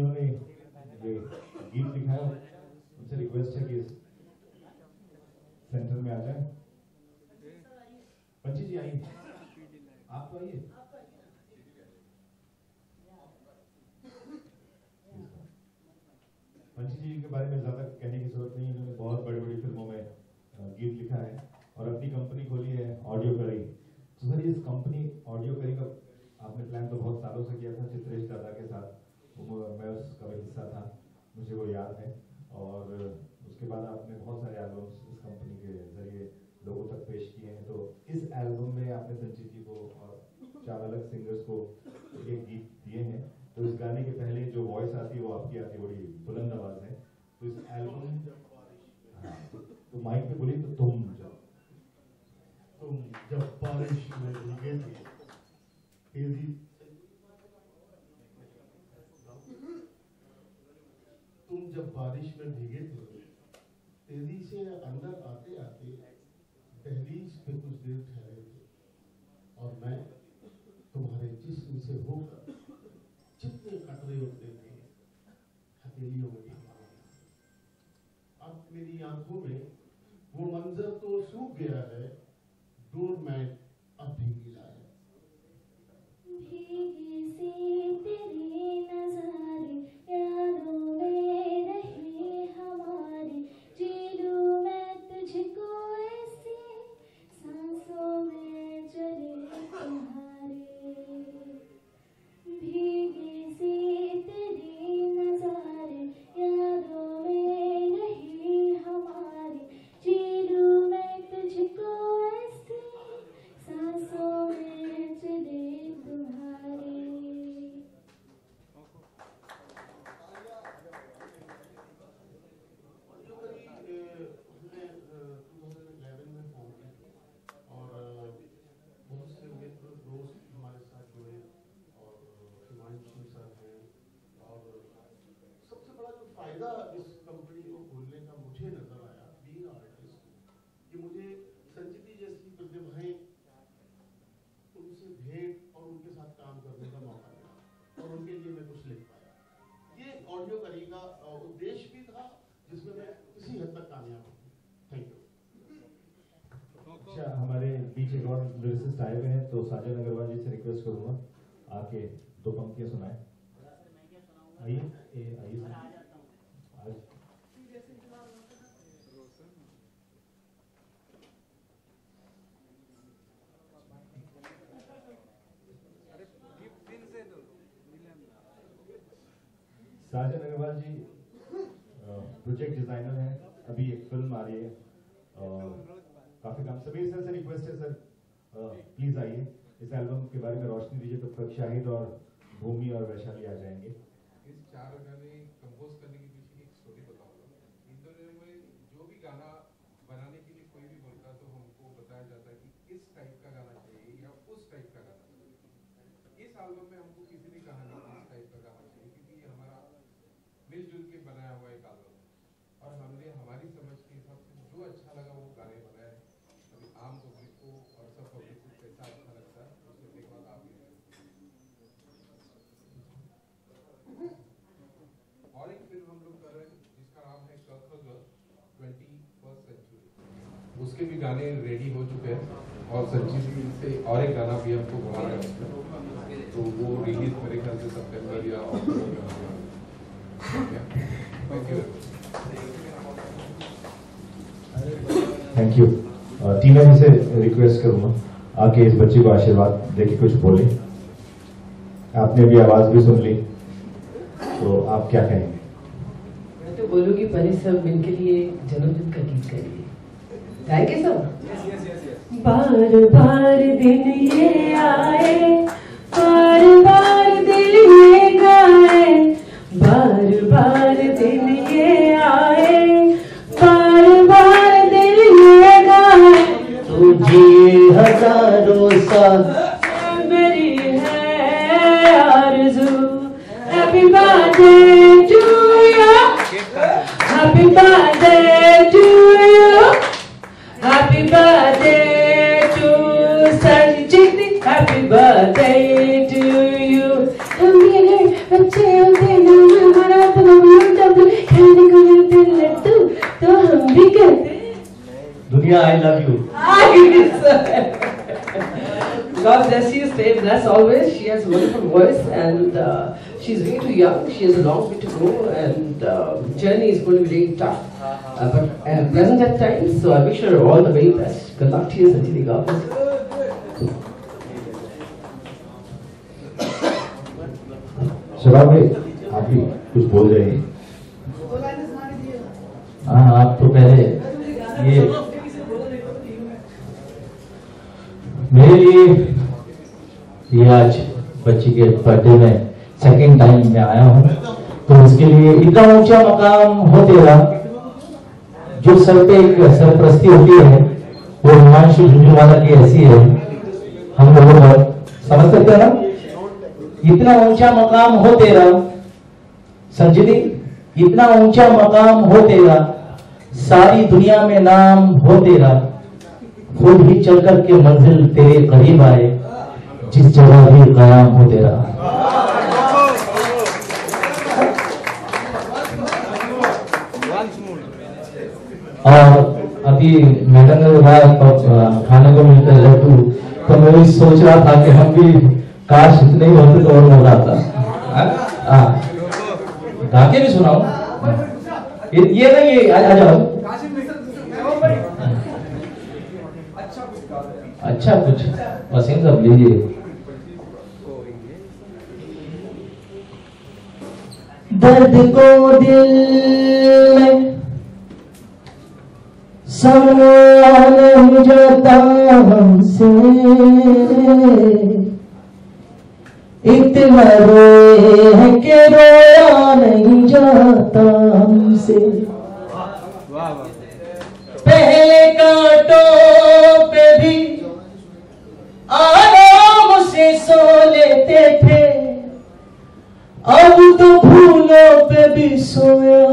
जिन्होंने ये गीत लिखा है उनसे रिक्वेस्ट है कि सेंटर में आ जाए। पंची जी आइए, आप तो आइए। पंची जी के बारे में ज्यादा कहने की जरूरत नहीं, इन्होंने बहुत बड़ी बड़ी फिल्मों में गीत लिखा है और अपनी कंपनी खोली है ऑडियो करी। तो सर इस कंपनी ऑडियो करी का आपने प्लान तो बहुत सालों से किया था चित्रेश दादा के साथ, मैं उसका भी हिस्सा था, मुझे वो याद है। और उसके बाद आपने बहुत सारे एल्बम्स इस कंपनी के जरिए लोगों तक पेश किए हैं। तो इस एल्बम में आपने संजीत जी को और 4 अलग सिंगर्स को एक गीत दिए हैं। तो इस गाने के पहले जो वॉइस आती है वो आपकी आती है, बड़ी बुलंद आवाज है। तो इस एल्बम तो माइक पे बोलिए, तो तुम जब बारिश में भीगे थे तेजी, तुम जब बारिश में भीगे थे तेजी से अंदर आते आते दहलीज पे कुछ देर ठहरे थे और मैं तुम्हारे जिस्म से होकर जितने कटरे उठते थे हथेलियों में अब मेरी आंखों में वो मंजर तो सूख गया है, डोरमैट अब भी गिला है। भीगी सी तेरी नज़ारे यादों में रहे हमारे, जी लूं मैं तुझको ऐसे सांसों में चले तुम्हारे। भीगी सी तेरी नज़ारे यादों में रहे हमारे, जी लूं मैं तुझको ऐसे सांसों में चले तुम्हारे। बहुत से मित्र दोस्त हमारे साथ जुड़े और हिमांशु सर हैं। और सबसे बड़ा जो फायदा इस कंपनी को खोलने का मुझे नजर आया बीइंग आर्टिस्ट, कि मुझे संजीत जी जैसी प्रतिभाएं उनसे भेंट और उनके साथ काम करने का मौका मिला और उनके लिए मैं कुछ लिख पाया। ये ऑडियो करी का उद्देश्य भी था जिसमें मैं किसी हद तक कामयाब हूँ। Thank you. अच्छा, हमारे बीच एक और लिरिसिस्ट आए हुए हैं, तो साजन अग्रवाल जी से रिक्वेस्ट करूंगा आके 2 पंक्तियां सुनाएं। आइए आइए आज साजन अग्रवाल जी प्रोजेक्ट डिजाइनर हैं, अभी एक फिल्म आ रही है काफी काम। सभी सर से रिक्वेस्ट है सर प्लीज आइए, इस एल्बम के बारे में रोशनी दीजिए, तब तक शाहिद और भूमि और वैशाली आ जाएंगे। इस 4 गाने कंपोज करने के पीछे एक स्टोरी बताऊंगा। इन दोनों में जो भी गाना बनाने के लिए कोई भी बोलता तो हमको बताया जाता है कि इस टाइप का गाना चाहिए या उस टाइप का गाना चाहिए। इस एल्बम में हमको किसी ने कहा नहीं इस टाइप का गाना चाहिए, क्योंकि ये हमारा मिलजुल के बनाया हुआ एक एल्बम है और हमने हमारी समझ के हिसाब से जो अच्छा लगा वो गाने बनाए हैं। अभी आम पब्लिक को और सब पब्लिक को कैसा अच्छा लगता है वो सुनने के बाद आप और एक फिल्म हम लोग कर रहे हैं जिसका नाम है क 21st सेंचुरी। उसके भी गाने रेडी हो चुके हैं और संजीत जी से और एक गाना भी हमको बनाना है, तो वो रिलीज मेरे ख्याल से सितंबर या अक्टूबर में होगा। Thank you. टीना जी से रिक्वेस्ट करूंगा आके इस बच्चे को आशीर्वाद देके कुछ बोले। आपने अभी आवाज भी सुन ली, तो आप क्या कहेंगे? मैं तो बोलूंगी पहले सब मिलके लिए जन्मदिन का गीत गाइए। गाएंगे सब? बार बार दिन ये आए, बार बार दिल ये गाए, बार बार दिन ये आए, बार बार दिल ये गाए, तुझे हजारों साल मेरी है आरज़ू। Happy birthday to you, happy birthday to you, happy birthday to Sanjeet, happy birthday to you. हम मेरे बच्चे होते ना Mia, I love you. God bless you, stay blessed always. She has a wonderful voice and she's way too young. She has a long way to go and journey is going to be really tough. But pleasant at times, so I wish her all the very best. Good luck to you, Sanjiti. God bless you. शबाब भाई आप भी कुछ बोल जाइए। हाँ आप तो पहले ये मेरे लिए ये आज बच्ची के बर्थडे में सेकंड टाइम मैं आया हूँ, तो इसके लिए इतना ऊंचा मकाम हो तेरा, जो सर पे एक सरप्रस्ती होती है वो हिमांशु झुंझुनवाला की ऐसी है। हम लोगों को समझ सकते हैं ना, इतना ऊंचा मकाम हो तेरा संजनी, इतना ऊंचा मकाम हो तेरा, सारी दुनिया में नाम हो तेरा, खुद ही चल कर के मंजिल तेरे करीब आए, जिस जगह भी कयाम हो तेरा। और अभी मैडम ने कहा खाने को मिलता है लड्डू, तो मैं भी सोच रहा था कि हम भी काश इतने ही होते तो और मजा आता। गा के भी सुनाओ ये नहीं, ये आ जाओ। अच्छा कुछ वसीम साहब लीजिए। दर्द को दिल में समझा नहीं जाता हमसे, इतना रोए है कि रोया नहीं जाता हमसे। पहले कांटों पे भी आराम से सो लेते थे, अब तो फूलों पे भी सोया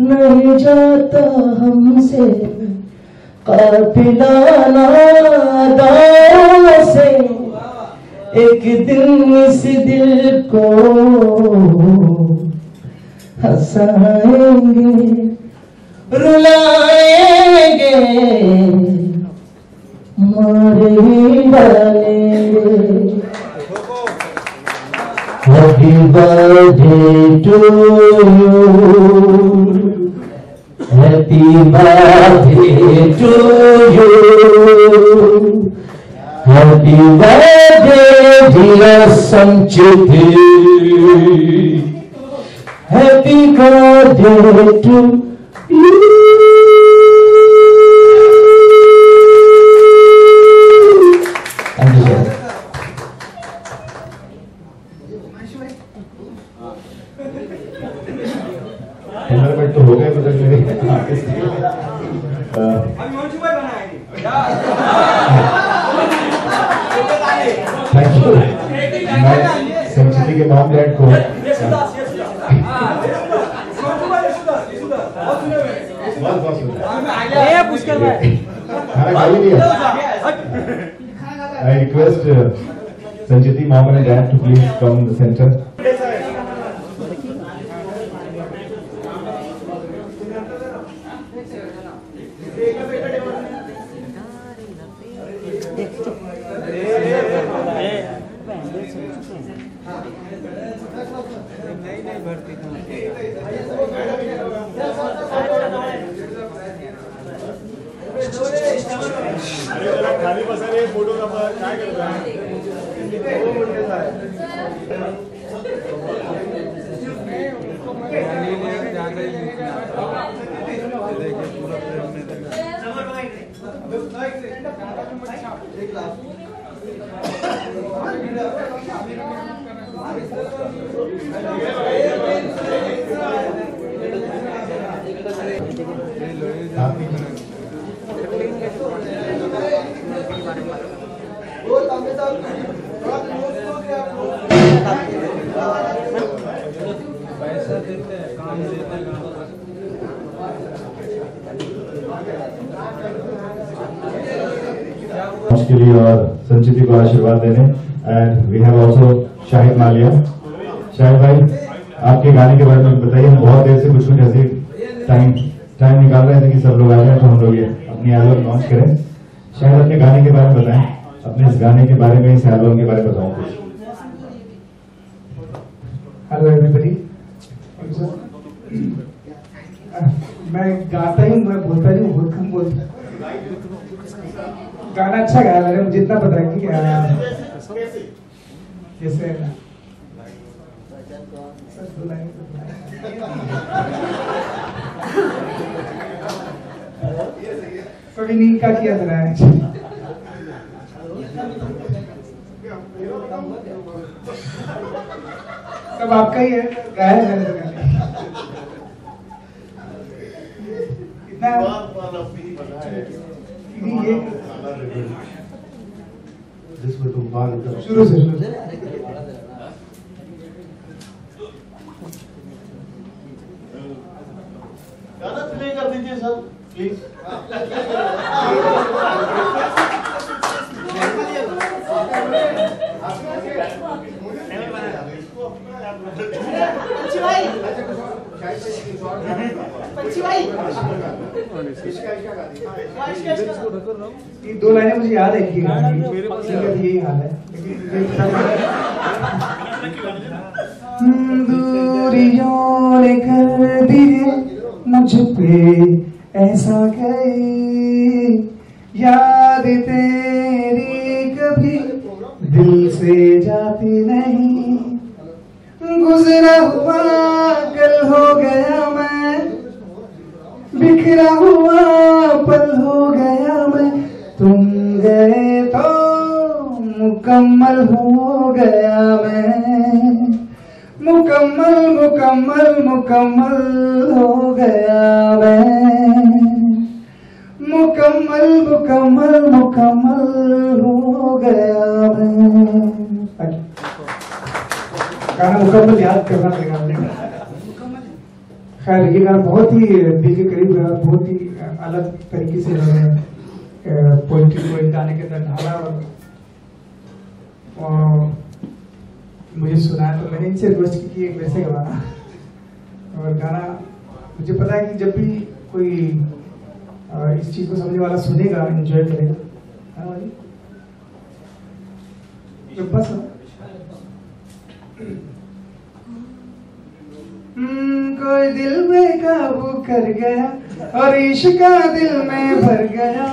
नहीं जाता हमसे। काफिला नादान से एक दिन इस दिल को हंसाएंगे, रुलाएंगे, मार ही डालेंगे। Happy birthday to you, happy birthday to you, happy birthday dear Sanchiti, happy birthday to you. Thank you, sir. तो हो गए मतलब मेरे थैंक यू। मैं संचिति के मॉम डैड को I request Sanchiti, mom and dad to please come in the center. खाली बसायला फोटो काय करताय? के लिए और संचिति को आशीर्वाद देने। And we have also Shahid Malia. Shahid भाई, आपके गाने के बारे में बताइए। हम बहुत देर से कुछ ऐसे टाइम निकाल रहे थे कि सब लोग आ जाए, तो हम लोग ये अपनी एल्बम लॉन्च करें। शायद अपने गाने के बारे में बताएं, अपने इस गाने के बारे में, इस एल्बम के बारे में बताऊं कुछ। हेलो एवरीबॉडी, मैं गाता ही हूँ, मैं बोलता नहीं हूँ, बहुत कम बोलता। गाना अच्छा गाया मैंने, मुझे इतना पता है कि जैसे कभी नींद का किया जरा है। सब आपका ही है, गाया है मैंने तो गाना। इतना ये जिसमें तुम बाल शुरू से गाना प्ले कर दीजिए सर प्लीज। ये दो लाइनें मुझे याद है कि यही हाल है, दूरियों ने कर दिए मुझ पे ऐसा गई, याद तेरी कभी दिल से जाती नहीं, गुजरा हुआ कल हो गया मैं, बिखरा हुआ पल हो गया मैं, तुम गए तो मुकम्मल हो गया मैं, मुकम्मल मुकम्मल मुकम्मल हो गया मैं, मुकम्मल मुकम्मल मुकम्मल हो गया मैं। गाना मुकम्मल याद करना पड़ेगा। खैर ये गाना बहुत ही दिल के करीब है, बहुत ही अलग तरीके से पोइट्री को एक गाने के अंदर ढाला और मुझे सुना, तो मैंने इनसे रिक्वेस्ट की कि वैसे गाना, और गाना मुझे पता है कि जब भी कोई इस चीज को समझने वाला सुनेगा, एंजॉय करेगा, है ना भाई? तो बस कोई दिल बेकाबू कर गया और इश्क का दिल में भर गया,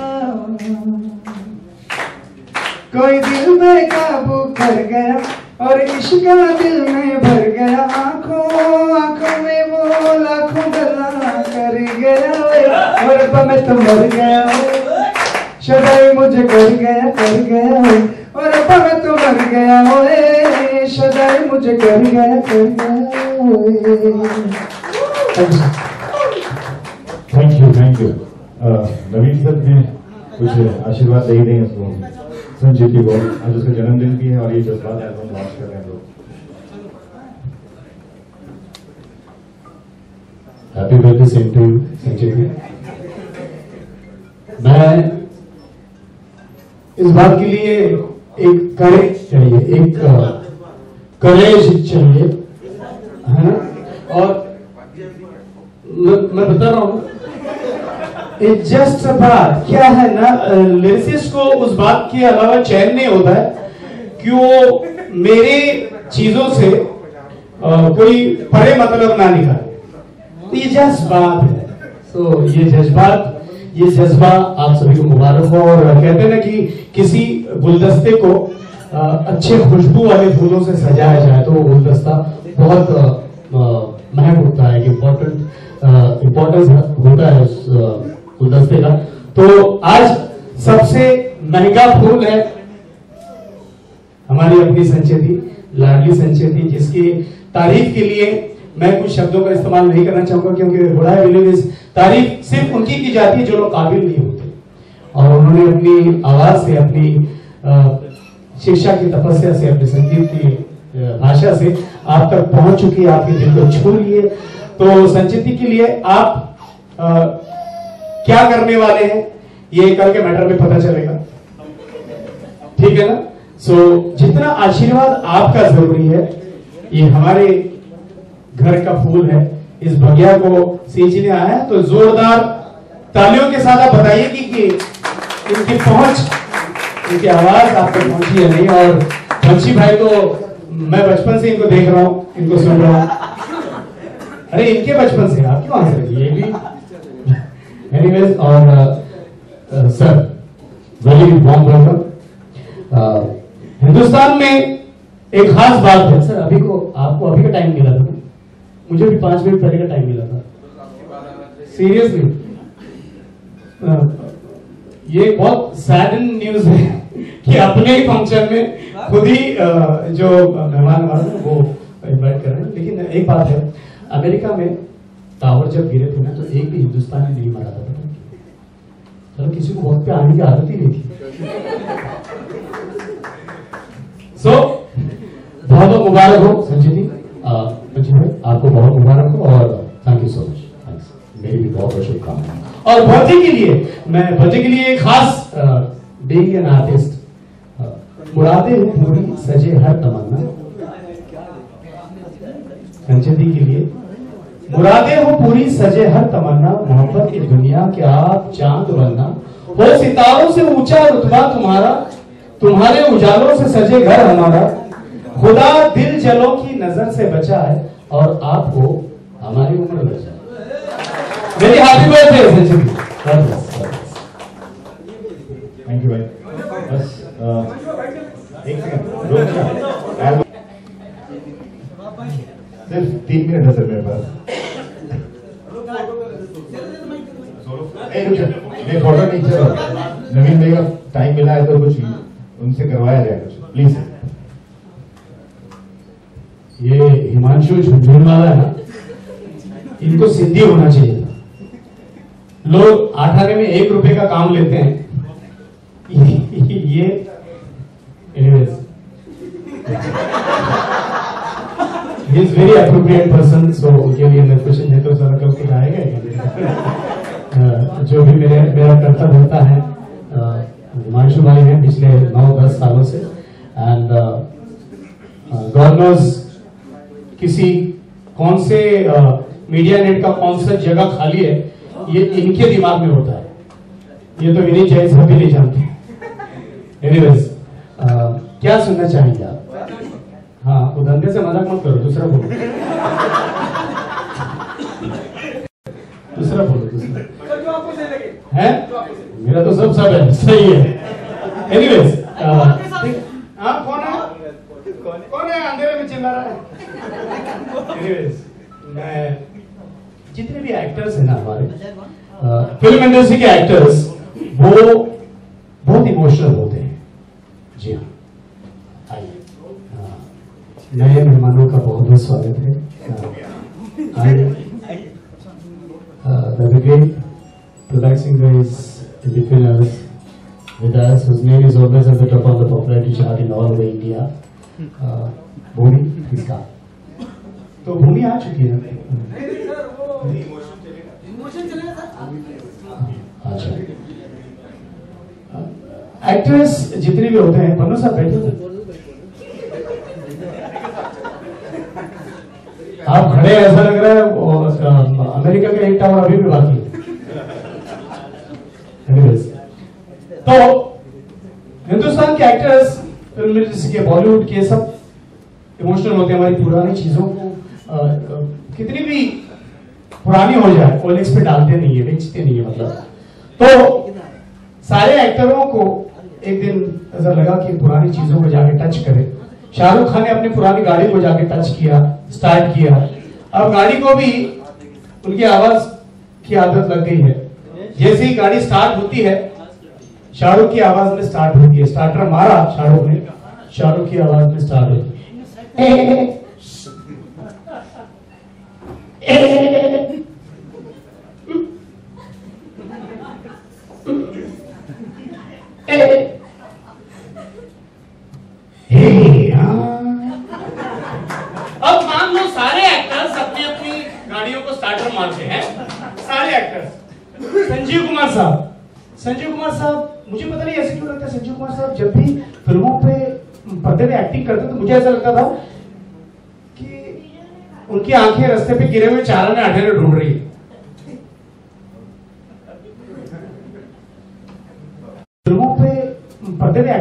कोई दिल बेकाबू कर गया और इश्क का दिल में भर गया, आंखों आंखों में वो लाखों गला कर गया, और मैं तो मर गया, सदाई मुझे कर गया, और मैं तो मर गया, सदाई मुझे कर गया। Thank you. नवीन सर ने कुछ आशीर्वाद दे ही देंगे उसको, संजीव जी को, आज उसका जन्मदिन भी है और ये जज्बात एल्बम लॉन्च कर रहे हैं लोग। Happy birthday same to you Sanjeev ji. मैं इस बात के लिए एक करेज चाहिए, एक करेज चाहिए, है ना? और मैं बता रहा हूँ, इट्स जस्ट अ बात क्या है ना, लिरिसिस्ट को उस बात के अलावा चैन नहीं होता है कि वो मेरे चीजों से कोई परे मतलब ना निकाले, ये जज्बात है। तो ये जज्बा आप सभी को मुबारक हो। और कहते हैं ना कि किसी गुलदस्ते को अच्छे खुशबू वाले फूलों से सजाया जाए तो वो गुलदस्ता बहुत महक उठता है, इम्पोर्टेंस होता है उस गुलदस्ते का। तो आज सबसे महंगा फूल है हमारी अपनी संचेती, लाडली संचेती, जिसकी तारीफ के लिए मैं कुछ शब्दों का इस्तेमाल नहीं करना चाहूंगा, क्योंकि हुडाई बिलीव इज तारीफ सिर्फ उनकी की जाती है जो लोग काबिल नहीं होते, और उन्होंने अपनी आवाज से, अपनी शिक्षा की तपस्या से, अपने संगीत की भाषा से आप तक पहुंच चुकी है, आपके दिल को छू लिए। तो संचेती के लिए आप क्या करने वाले हैं ये कल के मैटर में पता चलेगा, ठीक है ना? सो जितना आशीर्वाद आपका जरूरी है, ये हमारे घर का फूल है, इस बगिया को सींचने आया है, तो जोरदार तालियों के साथ आप बताइए कि इनकी पहुंच, इनकी आवाज आप तक पहुंची है नहीं। और बंशी भाई को मैं बचपन से इनको देख रहा हूँ, इनको सुन रहा हूँ। अरे इनके बचपन से, आप क्यों हंस रही है? ये भी एनीवेज। और sir very warm welcome. Hindustan में एक खास बात है सर, आपको अभी का टाइम मिला था, मुझे भी 5 मिनट पहले का टाइम मिला था। सीरियसली ये बहुत सैड न्यूज है कि अपने ही फंक्शन में खुद ही जो मेहमान हमारे वो इन्वाइट कर रहे हैं। लेकिन एक बात है, अमेरिका में टावर जब गिरे थे ना तो एक भी हिंदुस्तानी नहीं मरा था। चलो किसी को बहुत पे आने की आदत ही नहीं थी। सो बहुत बहुत मुबारक हो संजय जी, आपको बहुत मुबारक हो और thank you so much. Thanks, मेरी भी बहुत बहुत शुभकामनाएं। और भज्जी के लिए एक खास बीइंग एन आर्टिस्ट, मुरादे हो पूरी सजे हर तमन्ना। संजय जी के लिए मुरादे हो पूरी सजे हर तमन्ना, मोहब्बत की दुनिया के आप चांद बनना, हो सितारों से ऊंचा रुतबा तुम्हारा, तुम्हारे उजालों से सजे घर हमारा, खुदा दिल जलों की नजर से बचा है और आपको हमारी उम्र बचा है। मेरी happy birthday Sanjay ji. Thank you भाई। बस एक सेकंड, सिर्फ 3 मिनट है सर मेरे पास। नहीं फोटो नहीं चलो, नवीन भाई का टाइम मिला है तो कुछ उनसे करवाया जाए कुछ प्लीज। ये हिमांशु झुंझुन वाला है ना, इनको सिद्धि होना चाहिए था। लोग 8 आने में 1 रुपए का काम लेते हैं, ये anyways he is very appropriate person. So उनके लिए मैं कुछ नहीं तो सारा कब कुछ आएगा। जो भी मेरा कर्तव्य होता है, हिमांशु भाई हैं पिछले 9-10 सालों से एंड गॉड नोज किसी कौन से मीडिया नेट का कौन सा जगह खाली है ये इनके दिमाग में होता है, ये तो विनीत जैन सब भी नहीं जानते। एनीवेज क्या सुनना चाहेंगे आप? हाँ, वो धंधे से मजाक मत करो, दूसरा बोलो। है मेरा तो सब है, सही है। एनीवेज कौन है अंधेरे में चिल्ला रहा है? एनीवेज मैं जितने भी एक्टर्स हैं ना हमारे फिल्म इंडस्ट्री के एक्टर्स, वो बहुत इमोशनल होते हैं। जी हाँ, आइए, नए मेहमानों का बहुत बहुत स्वागत है। आइए, the great playback singer is between us, with us, whose name is always at the top of the popularity chart in all over India. भूमि इसका तो भूमि आ चुकी है। अच्छा, एक्ट्रेस जितने भी होते हैं, पन्नू साहब बैठे थे, आप खड़े ऐसा लग रहा है अमेरिका का 1 टावर अभी भी बाकी है। तो हिंदुस्तान के एक्टर्स, फिल्म इंडस्ट्री के, बॉलीवुड के, सब इमोशनल होते हैं। हमारी पुरानी चीजों को कितनी भी पुरानी हो जाए ओएलएक्स पे डालते नहीं है, बेचते नहीं है मतलब। तो सारे एक्टरों को एक दिन ऐसा लगा कि पुरानी चीजों को जाके टच करें। शाहरुख खान ने अपनी पुरानी गाड़ी को जाके टच किया, स्टार्ट किया। अब गाड़ी को भी उनकी आवाज की आदत लग गई है। जैसे ही गाड़ी स्टार्ट होती है, शाहरुख की आवाज में स्टार्ट होती है। स्टार्टर मारा शाहरुख ने, शाहरुख की आवाज में स्टार्ट होती है। अब मान लो सारे एक्टर्स अपनी अपनी गाड़ियों को स्टार्टर मारते हैं, सारे एक्टर्स। संजीव कुमार साहब मुझे पता नहीं ऐसे क्यों लगता है, संजीव कुमार साहब जब भी फिल्मों पे पर्दे पे एक्टिंग करते तो मुझे ऐसा लगता था कि उनकी आंखें रास्ते पे गिरे हुए चारा में आठे ढूंढ रही है।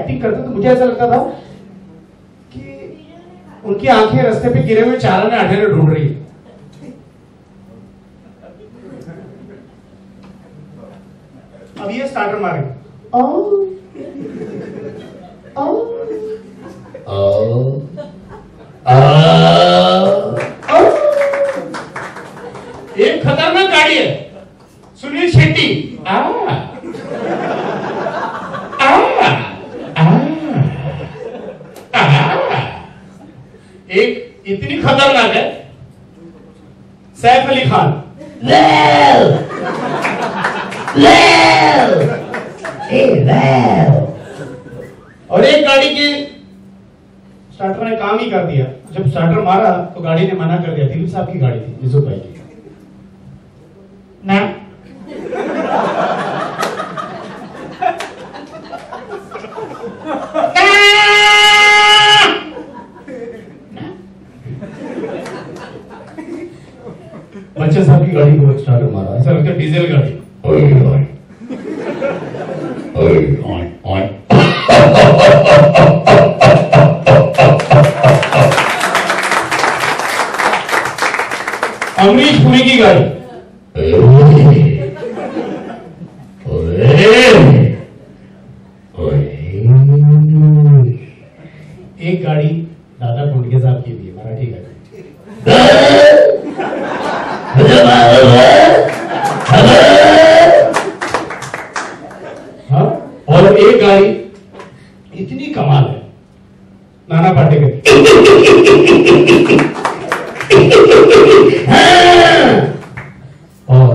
एक्टिंग करते तो मुझे ऐसा लगता था कि उनकी आंखें रास्ते पे गिरे हुए चारा ने आठे ढूंढ रही है। अब ये स्टार्टर मारेंगे। एक खतरनाक गाड़ी है, सुनील शेट्टी। एक इतनी खतरनाक है, सैफ अली खान। और एक गाड़ी के स्टार्टर ने काम ही कर दिया। जब स्टार्टर मारा तो गाड़ी ने मना कर दिया। दिलीप साहब की गाड़ी थी, निशुत भाई की ना। बच्चे साहब की गाड़ी को स्टार्टर मारा, ऐसा लगता है डीजल गाड़ी। अमरीश पुरी की गाड़ी। एक गाड़ी दादा टोटके साहब की भी है, मराठी गाड़ी। हाँ, और एक गाड़ी इतनी कमाल है, नाना पाटेकर। और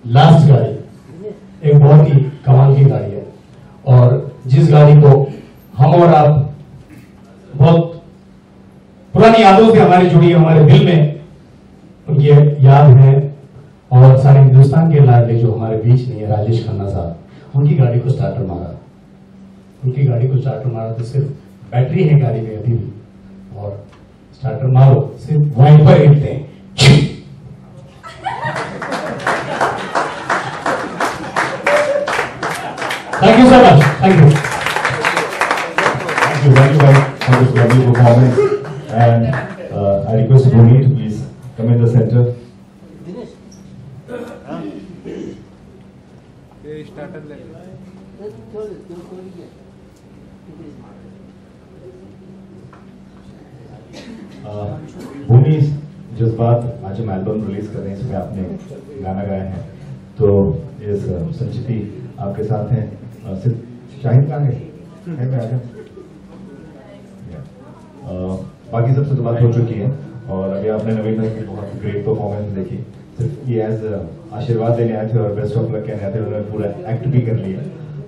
लास्ट गाड़ी एक बहुत ही कमाल की गाड़ी है, और जिस गाड़ी को हम और आप बहुत पुरानी यादों से हमारी जुड़ी है, हमारे दिल में उनकी याद है। और सारे हिंदुस्तान के लाडले जो हमारे बीच नहीं है, राजेश खन्ना साहब, उनकी गाड़ी को स्टार्टर मारा। उनकी गाड़ी को स्टार्टर मारा तो सिर्फ बैटरी है गाड़ी में अभी भी, और स्टार्टर मारो सिर्फ वाइपर हिलते हैं। Thank you so much, thank you. Thank you guys for this lovely performance, and I request Bhumi to please come in the center. भूमि, जज्बात आज हम एल्बम रिलीज कर रहे हैं, इसमें आपने गाना गाया है, तो इस संचिति आपके साथ हैं। सिर्फ शाहिद कहाँ है? बाकी सबसे तो बात हो चुकी है, और अभी आपने नवीन भाई की बहुत ग्रेट परफॉर्मेंस देखी। सिर्फ ये एज आशीर्वाद देने आए थे और बेस्ट ऑफ लक कहने आए थे, उन्होंने पूरा एक्ट भी कर लिया।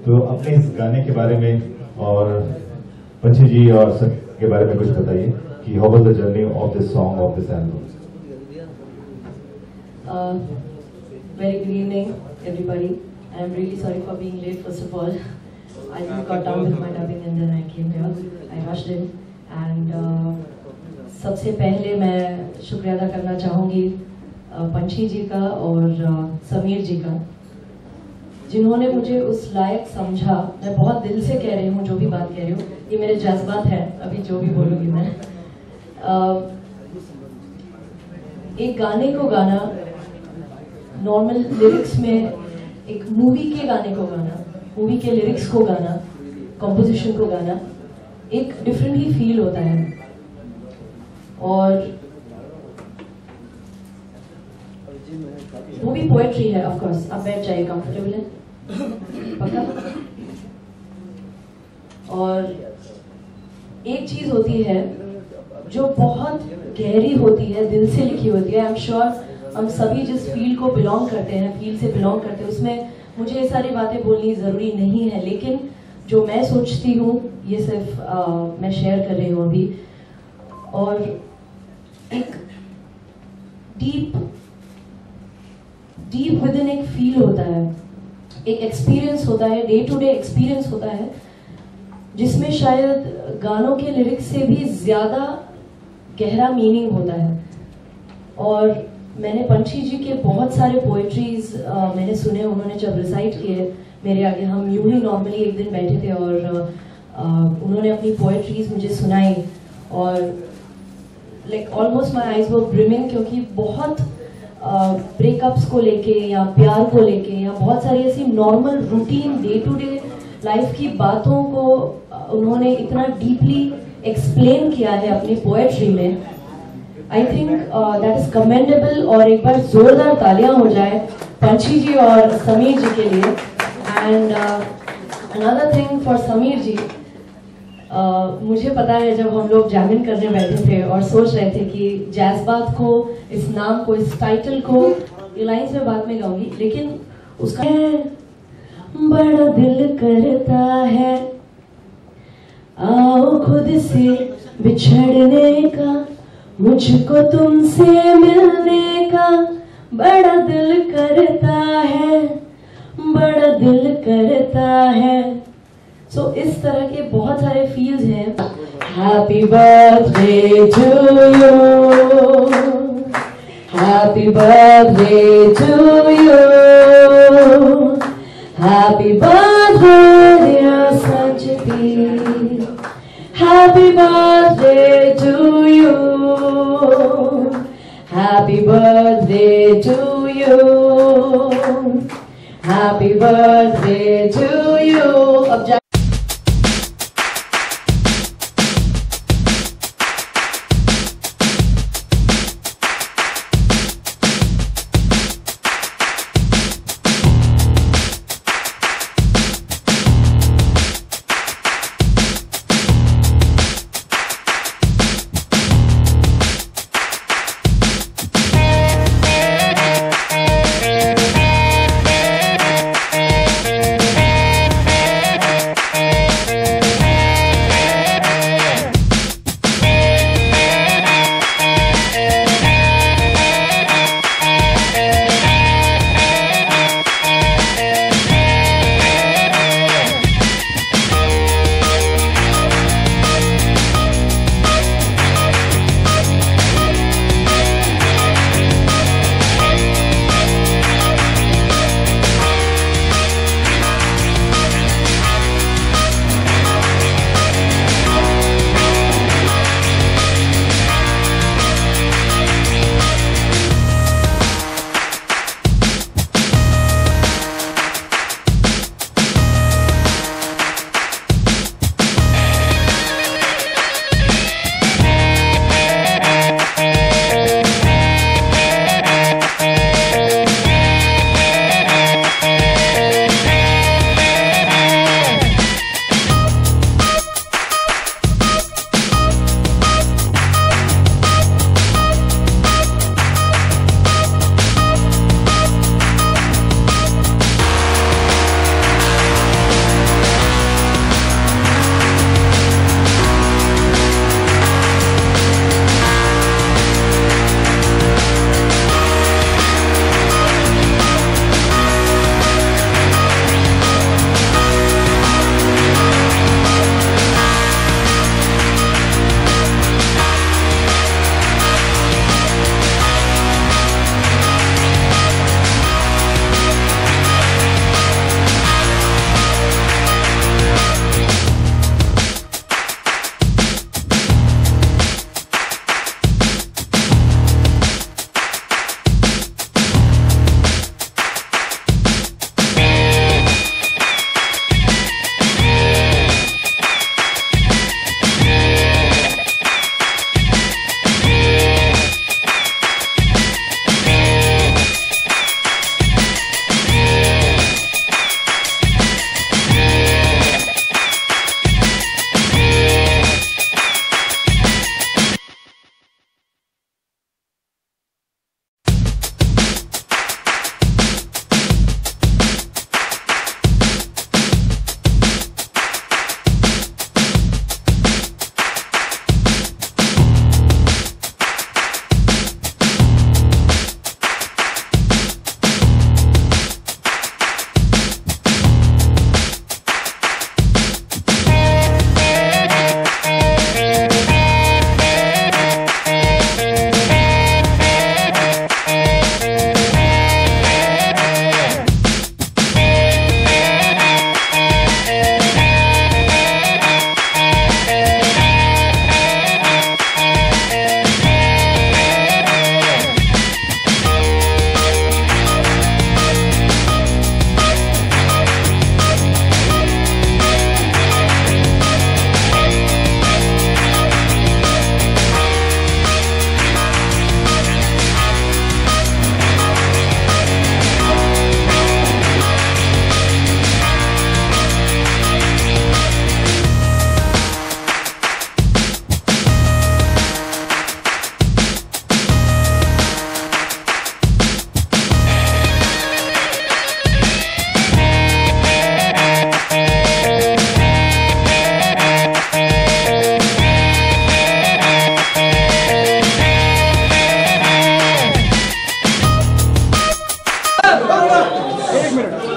तो अपने इस गाने के बारे में और पंछी जी और सब के बारे में कुछ बताइए कि how was the journey of this song, of this album. Very good evening, everybody. I am really sorry for being late. First of all, I just got down with my dubbing and then I came here. I rushed in. And सबसे पहले मैं शुक्रिया अदा करना चाहूँगी पंछी जी का और समीर जी का, जिन्होंने मुझे उस लायक समझा। मैं बहुत दिल से कह रही हूँ जो भी बात कह रही हूँ, ये मेरे जज्बात हैं, अभी जो भी बोलूँगी मैं। एक गाने को गाना, नॉर्मल लिरिक्स में एक मूवी के गाने को गाना, मूवी के लिरिक्स को गाना, कंपोजिशन को गाना, एक डिफरेंट ही फील होता है। और वो भी पोएट्री है, ऑफ कोर्स। आप बैठ जाइए, कंफर्टेबल है पक्का। और एक चीज होती है जो बहुत गहरी होती है, दिल से लिखी होती है। आई एम श्योर हम सभी जिस फील्ड को बिलोंग करते हैं, फील्ड से बिलोंग करते हैं, उसमें मुझे ये सारी बातें बोलनी जरूरी नहीं है, लेकिन जो मैं सोचती हूँ ये सिर्फ मैं शेयर कर रही हूँ अभी। और एक डीप विद इन एक फील होता है, एक एक्सपीरियंस होता है, डे टू डे एक्सपीरियंस होता है, जिसमें शायद गानों के लिरिक्स से भी ज्यादा गहरा मीनिंग होता है। और मैंने पंछी जी के बहुत सारे पोएट्रीज मैंने सुने, उन्होंने जब रिसाइट किए मेरे आगे, हम यूं ही नॉर्मली एक दिन बैठे थे और उन्होंने अपनी पोएट्रीज मुझे सुनाई और like almost my eyes were brimming, क्योंकि बहुत ब्रेकअप्स को लेके या प्यार को लेके या बहुत सारी ऐसी normal routine day to day life की बातों को उन्होंने इतना डीपली एक्सप्लेन किया है अपनी पोएट्री में. I think that is commendable. और एक बार जोरदार तालियां हो जाए पंछी जी और समीर जी के लिए. And another thing for Sameer ji, मुझे पता है जब हम लोग जैमिंग करने बैठे थे और सोच रहे थे कि जैज़बात को, इस नाम को, इस टाइटल को, ये लाइन्स में बाद में गाऊंगी, लेकिन उसका बड़ा दिल करता है आओ खुद से बिछड़ने का, मुझको तुमसे मिलने का बड़ा दिल करता है, बड़ा दिल करता है. सो इस तरह के बहुत सारे फील्स हैं. Happy birthday to you, happy birthday to you, happy birthday dear Sanjati, happy birthday to you, happy birthday to you, happy birthday to you. अब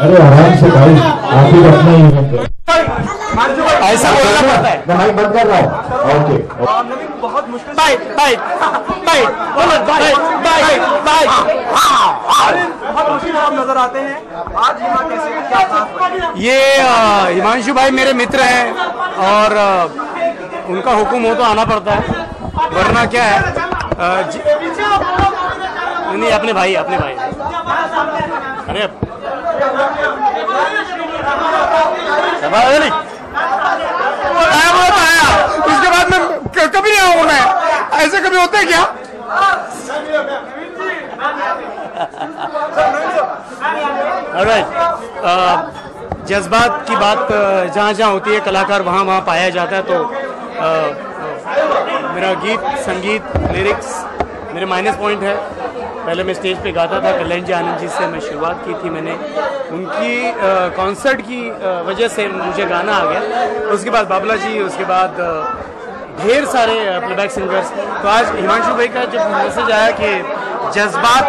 अरे आराम से भाई, आप ही अपना इवेंट है। ऐसा बोलना पड़ता है। मैं माइक बंद कर रहा हूँ। ओके बहुत मुश्किल। Bite bite bite bite bite bite. बहुत मुश्किल आप नजर आते हैं आज यहाँ कैसे, क्या खास? ये हिमांशु भाई मेरे मित्र हैं और उनका हुक्म हो तो आना पड़ता है, वरना क्या है नहीं अपने भाई अरे इसके बाद में कभी नहीं आऊंगा मैं, ऐसे कभी होता है क्या? जज्बात की बात जहाँ जहाँ होती है, कलाकार वहाँ वहाँ पाया जाता है। तो मेरा गीत, संगीत, लिरिक्स मेरे माइनस पॉइंट है। पहले मैं स्टेज पे गाता था, कल्याण जी आनंद जी से मैं शुरुआत की थी मैंने, उनकी कॉन्सर्ट की वजह से मुझे गाना आ गया। उसके बाद बाबला जी, उसके बाद ढेर सारे प्लेबैक सिंगर्स। तो आज हिमांशु भाई का जब मैसेज आया कि जज्बात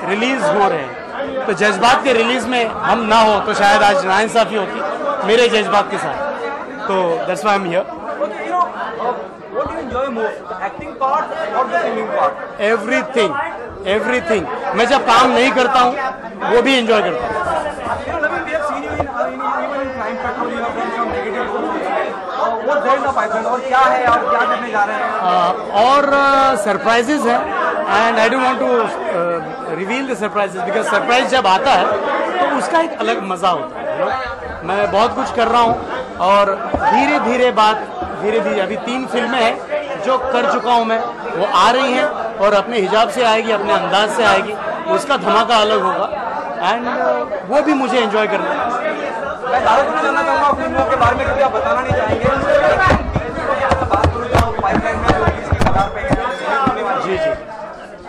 रिलीज हो रहे हैं, तो जज्बात के रिलीज में हम ना हो तो शायद आज नाइंसाफी होती मेरे जज्बात के साथ। तो that's why I am here. What do you enjoy most, the acting part or the singing part? Everything. मैं जब काम नहीं करता हूँ वो भी एंजॉय करता हूँ। और क्या है, आप क्या करने जा रहे हैं? और सरप्राइजेज है, and I don't want to reveal the surprises, because surprise जब आता है तो उसका एक अलग मजा होता है। मैं बहुत कुछ कर रहा हूँ और धीरे धीरे अभी 3 फिल्में हैं जो कर चुका हूं मैं, वो आ रही हैं और अपने हिजाब से आएगी, अपने अंदाज से आएगी, उसका धमाका अलग होगा एंड वो भी मुझे एंजॉय करना है। मैं ज़्यादा जानना चाहूँगा फिल्मों के बारे में, क्योंकि आप बताना नहीं चाहेंगे। जी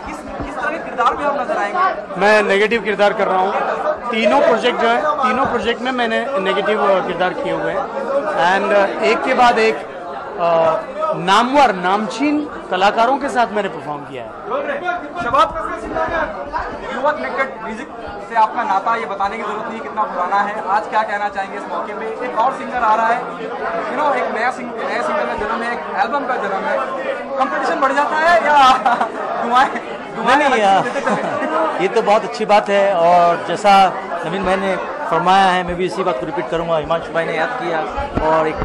किस तरह के किरदार में आप नजर आएंगे? मैं नेगेटिव किरदार कर रहा हूँ। तीनों प्रोजेक्ट में मैंने नेगेटिव किरदार किए हुए हैं एंड एक के बाद एक नामवर नामचीन कलाकारों के साथ मैंने परफॉर्म किया है। शबाब, युवा कनेक्टेड म्यूजिक से आपका नाता, ये बताने की जरूरत नहीं कितना पुराना है। आज क्या कहना चाहेंगे इस मौके पे? एक और सिंगर आ रहा है, एक नया सिंगर का जन्म है, एक एल्बम का जन्म है। कंपटीशन बढ़ जाता है या ये तो बहुत अच्छी बात है और जैसा नवीन भाई ने फरमाया है, मैं भी इसी बात को रिपीट करूंगा। हिमांशु भाई ने याद किया और एक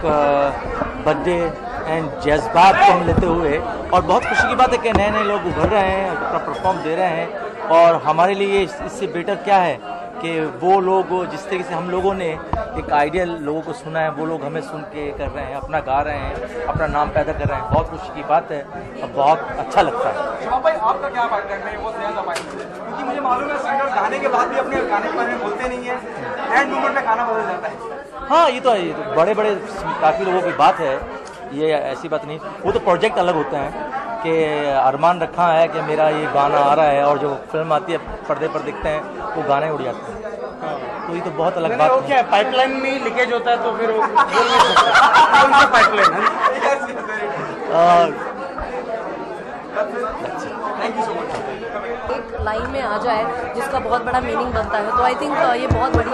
बर्थडे एंड जज्बात को हम लेते हुए, और बहुत खुशी की बात है कि नए नए लोग उभर रहे हैं, अपना परफॉर्म दे रहे हैं। और हमारे लिए इससे बेटर क्या है कि वो लोग जिस तरीके से हम लोगों ने एक आइडियल लोगों को सुना है, वो लोग हमें सुन के कर रहे हैं, अपना गा रहे हैं, अपना नाम पैदा कर रहे हैं। बहुत खुशी की बात है और बहुत अच्छा लगता है। शबाब भाई, आपका क्या बैकग्राउंड है? वो क्योंकि मुझे मालूम है सिंगर गाने के बाद भी अपने गाने के बारे में बोलते नहीं है, एंड मोमेंट में गाना बदल जाता है। हाँ, ये तो बड़े काफ़ी लोगों की बात है, ये ऐसी बात नहीं। वो तो प्रोजेक्ट अलग होते हैं कि अरमान रखा है कि मेरा ये गाना आ रहा है, और जो फिल्म आती है पर्दे पर दिखते हैं वो गाने उड़ जाते हैं। तो ये तो बहुत अलग बात है। क्या पाइपलाइन में लीकेज होता है तो फिर वो कौन सा पाइपलाइन है? Thank you so much. एक लाइन में आ जाए जिसका बहुत बड़ा मीनिंग बनता है, तो आई थिंक ये बहुत बड़ी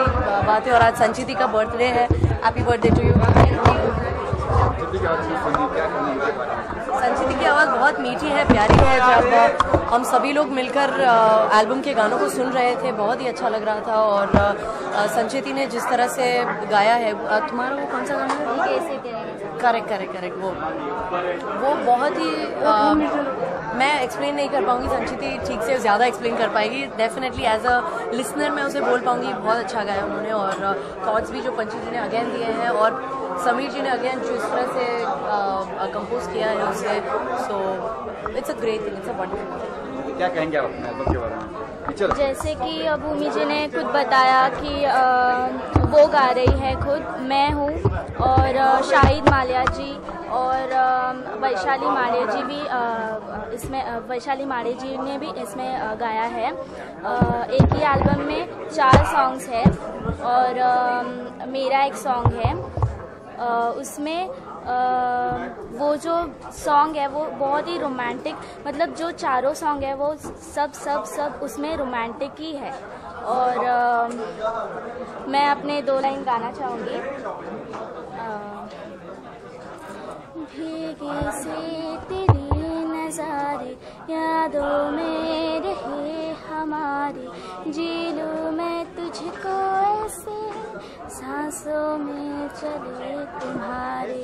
बात है। और आज संचिति का बर्थडे है, happy birthday to you. Sanchiti की आवाज़ बहुत मीठी है, प्यारी है। जब हम सभी लोग मिलकर एल्बम के गानों को सुन रहे थे, बहुत ही अच्छा लग रहा था। और संचिति ने जिस तरह से गाया है, तुम्हारा वो कौन सा गाना है? करेक्ट वो बहुत ही मैं एक्सप्लेन नहीं कर पाऊंगी, संचिति ठीक से ज़्यादा एक्सप्लेन कर पाएगी। डेफिनेटली एज अ लिसनर मैं उसे बोल पाऊंगी, बहुत अच्छा गाया उन्होंने। और थॉट्स भी जो पंची जी ने अगेन दिए हैं, और समीर जी ने अगेन जिस तरह से कंपोज किया है उसे, so it's a great thing, it's a wonderful. क्या कहेंगे आप अपने एल्बम के बारे में? जैसे कि अब भूमि जी ने खुद बताया कि वो गा रही है खुद, मैं हूँ, और शाहिद माल्या जी और वैशाली माड़े जी भी इसमें, वैशाली माड़े जी ने भी इसमें गाया है। एक ही एल्बम में 4 सॉन्ग्स है और मेरा एक सॉन्ग है। उसमें वो जो सॉन्ग है वो बहुत ही रोमांटिक, मतलब जो चारों सॉन्ग है वो सब उसमें रोमांटिक ही है। और मैं अपने 2 लाइन गाना चाहूँगी। भीगी से तेरी नज़ारे यादों में रहे हमारी, जी लूँ मैं तुझको ऐसे सांसों में चले तुम्हारे।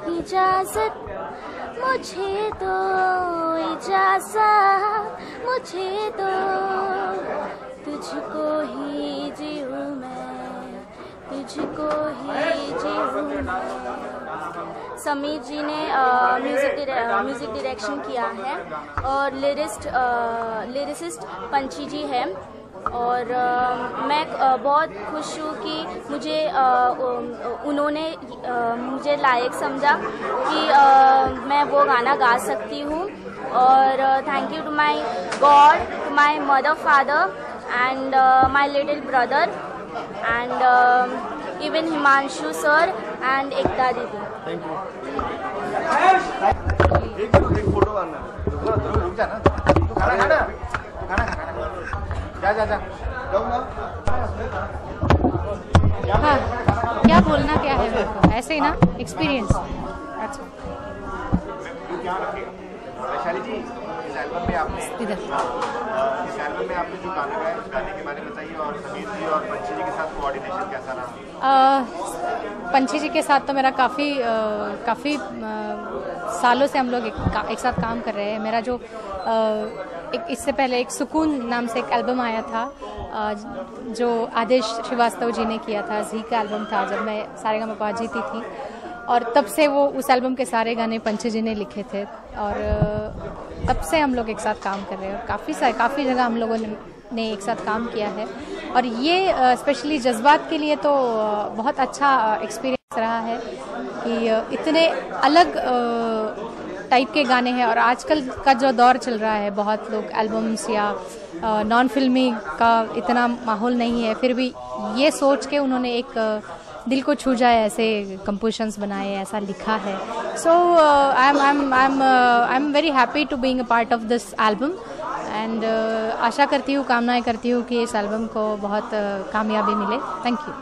इजाज़त मुझे दो, इजाज़त मुझे दो, तुझको ही जीऊँ मैं, तुझको ही जीऊँ मैं। समीर जी ने म्यूज़िक डायरेक्शन किया है और लिरिसिस्ट पंची जी है। और मैं बहुत खुश हूँ कि मुझे उन्होंने मुझे लायक समझा कि मैं वो गाना गा सकती हूँ। और thank you to my God, to my mother, father and my little brother and even Himanshu sir and Ekta दीदी। Thank you. एक फोटो आना, रुक जा ना, तू खाना खाना, तू खाना खाना, जा जा जा, जाओ ना। हाँ, क्या बोलना क्या है मेरे को, ऐसे ही ना एक्सपीरियंस। अच्छा, क्या रखेगा वैशाली जी, इस एल्बम में आपने जो गाना गाया उस गाने के बारे में बताइए, और समीर जी और पंची जी के साथ कोऑर्डिनेशन कैसा रहा? पंची जी के साथ तो मेरा काफ़ी सालों से हम लोग एक साथ काम कर रहे हैं। मेरा जो इससे पहले एक सुकून नाम से एक एल्बम आया था जो आदेश श्रीवास्तव जी ने किया था, जी का एल्बम था, जब मैं सारेगामापा जीती थी। और तब से वो उस एल्बम के सारे गाने पंची जी ने लिखे थे और तब से हम लोग एक साथ काम कर रहे हैं और काफ़ी जगह हम लोगों ने एक साथ काम किया है। और ये स्पेशली जज्बात के लिए तो बहुत अच्छा एक्सपीरियंस रहा है कि इतने अलग टाइप के गाने हैं। और आजकल का जो दौर चल रहा है, बहुत लोग एल्बम्स या नॉन फिल्मी का इतना माहौल नहीं है, फिर भी ये सोच के उन्होंने एक दिल को छू जाए ऐसे कंपोजिशंस बनाए, ऐसा लिखा है। So I am very happy to being a part of this album and आशा करती हूँ, कामनाएं करती हूँ कि इस एल्बम को बहुत कामयाबी मिले। Thank you.